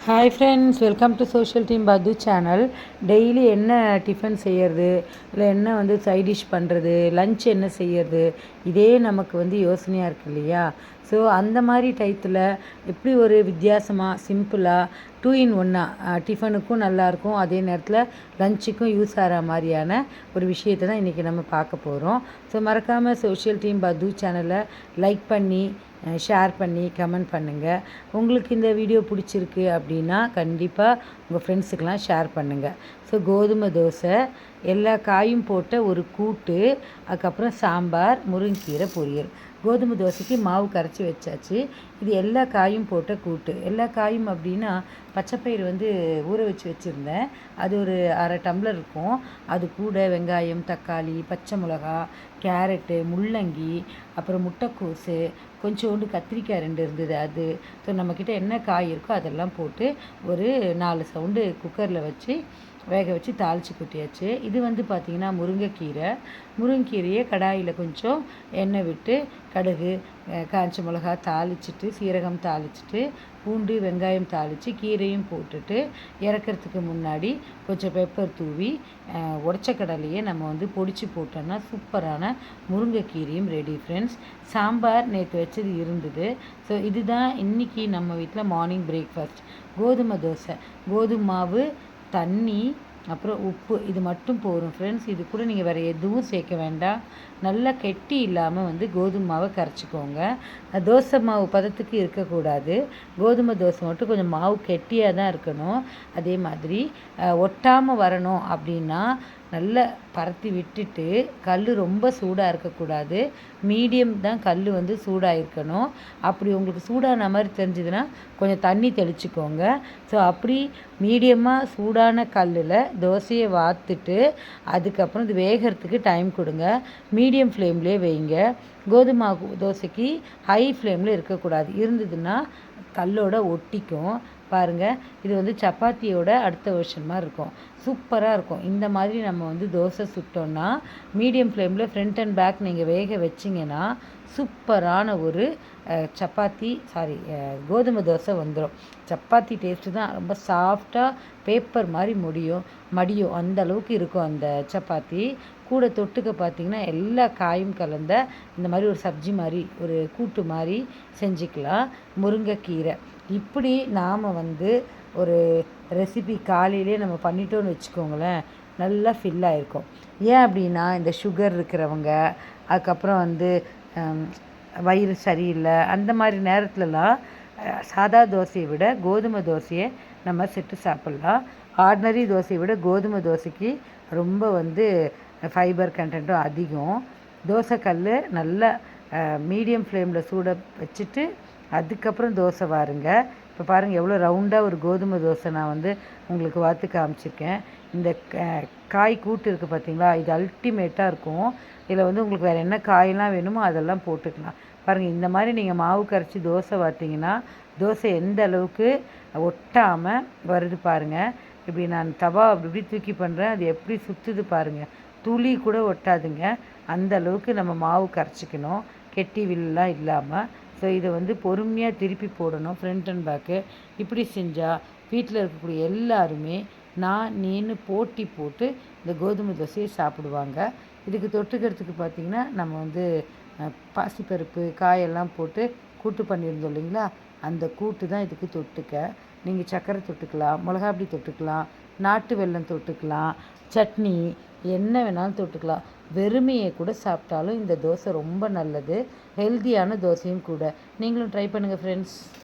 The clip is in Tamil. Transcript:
Hi friends, welcome to social team பத்து சேனல். டெய்லி என்ன டிஃபன் செய்கிறது, இல்லை என்ன சைட் டிஷ் பண்ணுறது, லஞ்ச் என்ன செய்கிறது, இதே நமக்கு யோசனையாக இருக்குது இல்லையா? ஸோ அந்த மாதிரி டயத்தில் எப்படி ஒரு வித்தியாசமாக சிம்பிளாக 2 in 1 டிஃபனுக்கும் நல்லாயிருக்கும், அதே நேரத்தில் லஞ்சுக்கும் யூஸ் ஆகிற மாதிரியான ஒரு விஷயத்தை தான் இன்றைக்கி நம்ம பார்க்க போகிறோம். ஸோ மறக்காமல் சோஷியல் டீம் பத்து சேனலை லைக் பண்ணி ஷேர் பண்ணி கமெண்ட் பண்ணுங்கள். உங்களுக்கு இந்த வீடியோ பிடிச்சிருக்கு அப்படின்னா கண்டிப்பாக உங்கள் ஃப்ரெண்ட்ஸுக்கெலாம் ஷேர் பண்ணுங்கள். ஸோ கோதுமை தோசை, எல்லா காயும் போட்ட ஒரு கூட்டு, அதுக்கப்புறம் சாம்பார், முருங்கீரை பொரியல். கோதுமை தோசைக்கு மாவு கரைச்சி வச்சாச்சு. இது எல்லா காயும் போட்ட கூட்டு. எல்லா காயும் அப்படின்னா பச்சைப்பயிறு ஊற வச்சுருந்தேன். அது ஒரு அரை டம்ளர் இருக்கும். அது கூட வெங்காயம், தக்காளி, பச்சை மிளகா, கேரட்டு, முள்ளங்கி, அப்புறம் முட்டைக்கோஸு, கொஞ்சோண்டு கத்திரிக்காய் 2 இருந்தது அது. ஸோ நம்மக்கிட்ட என்ன காய் இருக்கோ அதெல்லாம் போட்டு ஒரு 4 சவுண்டு குக்கரில் வச்சு வேக வச்சு தாளித்து கொட்டியாச்சு. இது பார்த்திங்கன்னா முருங்கைக்கீரையை கடாயில் கொஞ்சம் எண்ணெய் விட்டு கடுகு, காஞ்ச மிளகா தாளிச்சிட்டு, சீரகம் தாளிச்சிட்டு, பூண்டு, வெங்காயம் தாளித்து கீரையும் போட்டுட்டு இறக்கிறதுக்கு முன்னாடி கொஞ்சம் பெப்பர் தூவி உடச்ச கடலையை நம்ம பொடிச்சு போட்டோன்னா சூப்பரான முருங்கைக்கீரையும் ரெடி ஃப்ரெண்ட்ஸ். சாம்பார் நேற்று வச்சது இருந்தது. ஸோ இதுதான் இன்றைக்கி நம்ம வீட்டில் மார்னிங் பிரேக்ஃபாஸ்ட். கோதுமை தோசை, கோதுமை மாவு, தண்ணி, அப்புறம் உப்பு, இது மட்டும் போதும் ஃப்ரெண்ட்ஸ். இது கூட நீங்கள் வேறு எதுவும் சேர்க்க வேண்டாம். நல்லா கெட்டி இல்லாமல் கோதுமை மாவை கரைச்சிக்கோங்க. தோசை மாவு பதத்துக்கு இருக்கக்கூடாது. கோதுமை தோசை மட்டும் கொஞ்சம் மாவு கெட்டியாக தான் இருக்கணும். அதே மாதிரி ஒட்டாமல் வரணும் அப்படின்னா நல்லா பரத்தி விட்டுட்டு, கல் ரொம்ப சூடாக இருக்கக்கூடாது, மீடியம் தான் கல் சூடாக இருக்கணும். அப்படி உங்களுக்கு சூடான மாதிரி தெரிஞ்சதுன்னா கொஞ்சம் தண்ணி தெளிச்சுக்கோங்க. ஸோ அப்படி மீடியமாக சூடான கல்லில் தோசையை வார்த்துட்டு அதுக்கப்புறம் இது வேகிறதுக்கு டைம் கொடுங்க. மீடியம் ஃப்ளேம்லேயே வைங்க. கோதுமை தோசைக்கு ஹை ஃப்ளேமில் இருக்கக்கூடாது, இருந்ததுன்னா கல்லோட ஒட்டிக்கும். பாருங்கள், இது சப்பாத்தியோட அடுத்த வெர்ஷன் மாதிரி இருக்கும். சூப்பராக இருக்கும். இந்த மாதிரி நம்ம தோசை சுட்டோன்னா மீடியம் ஃப்ளேமில் ஃப்ரண்ட் அண்ட் பேக் நீங்கள் வேக வச்சிங்கன்னா சூப்பரான ஒரு கோதுமை தோசை வந்துடும். சப்பாத்தி டேஸ்ட்டு தான், ரொம்ப சாஃப்டாக பேப்பர் மாதிரி மடியும் அந்த அளவுக்கு இருக்கும் அந்த சப்பாத்தி. கூட தொட்டுக்க பார்த்திங்கன்னா எல்லா காயும் கலந்த இந்த மாதிரி ஒரு சப்ஜி மாதிரி, ஒரு கூட்டு மாதிரி செஞ்சுக்கலாம். முருங்கைக்கீரை இப்படி நாம் ஒரு ரெசிபி காலையிலே நம்ம பண்ணிட்டோன்னு வச்சுக்கோங்களேன், நல்லா ஃபில்லாக இருக்கும். ஏன் அப்படின்னா இந்த சுகர் இருக்கிறவங்க, அதுக்கப்புறம் வயிறு சரியில்லை, அந்த மாதிரி நேரத்துலலாம் சாதா தோசையை விட கோதுமை தோசையை நம்ம செட்டு சாப்பிட்லாம். ஆர்டினரி தோசையை விட கோதுமை தோசைக்கு ரொம்ப ஃபைபர் கண்டென்ட்டும் அதிகம். தோசைக்கல் நல்லா மீடியம் ஃப்ளேமில் சூட வச்சுட்டு அதுக்கப்புறம் தோசை வாருங்க. இப்போ பாருங்கள் எவ்வளோ ரவுண்டாக ஒரு கோதுமை தோசை நான் உங்களுக்கு வாத்து காமிச்சிருக்கேன். இந்த காய் கூட்டு இருக்குது பார்த்தீங்களா, இது அல்டிமேட்டாக இருக்கும். இதில் உங்களுக்கு வேறு என்ன காயெல்லாம் வேணுமோ அதெல்லாம் போட்டுக்கலாம். பாருங்கள், இந்த மாதிரி நீங்கள் மாவு கரைச்சி தோசை வார்த்திங்கன்னா தோசை எந்த அளவுக்கு ஒட்டாமல் வருது பாருங்கள். இப்படி நான் தவா அப்படி தூக்கி பண்ணுறேன், அது எப்படி சுற்றுது பாருங்கள், துளி கூட ஒட்டாதுங்க. அந்த அளவுக்கு நம்ம மாவு கரைச்சிக்கணும், கெட்டி வில்லாம் இல்லாமல். ஸோ இதை பொறுமையாக திருப்பி போடணும், ஃப்ரண்ட் அண்ட் பேக்கு. இப்படி செஞ்சால் வீட்டில் இருக்கக்கூடிய எல்லாருமே நீன்னு போட்டி போட்டு இந்த கோதுமை தோசையை சாப்பிடுவாங்க. இதுக்கு தொட்டுக்கிறதுக்கு பார்த்திங்கன்னா நம்ம பாசிப்பருப்பு, காயெல்லாம் போட்டு கூட்டு பண்ணியிருந்தோம் இல்லைங்களா, அந்த கூட்டு தான் இதுக்கு தொட்டுக்க. நீங்கள் சர்க்கரை தொட்டுக்கலாம், மிளகாப்பொடி தொட்டுக்கலாம், நாட்டு வெல்லம் தொட்டுக்கலாம், சட்னி என்ன வேணாலும் தொட்டுக்கலாம். வெறுமையை கூட சாப்பிட்டாலும் இந்த தோசை ரொம்ப நல்லது, ஹெல்த்தியான தோசையும் கூட. நீங்களும் ட்ரை பண்ணுங்கள் ஃப்ரெண்ட்ஸ்.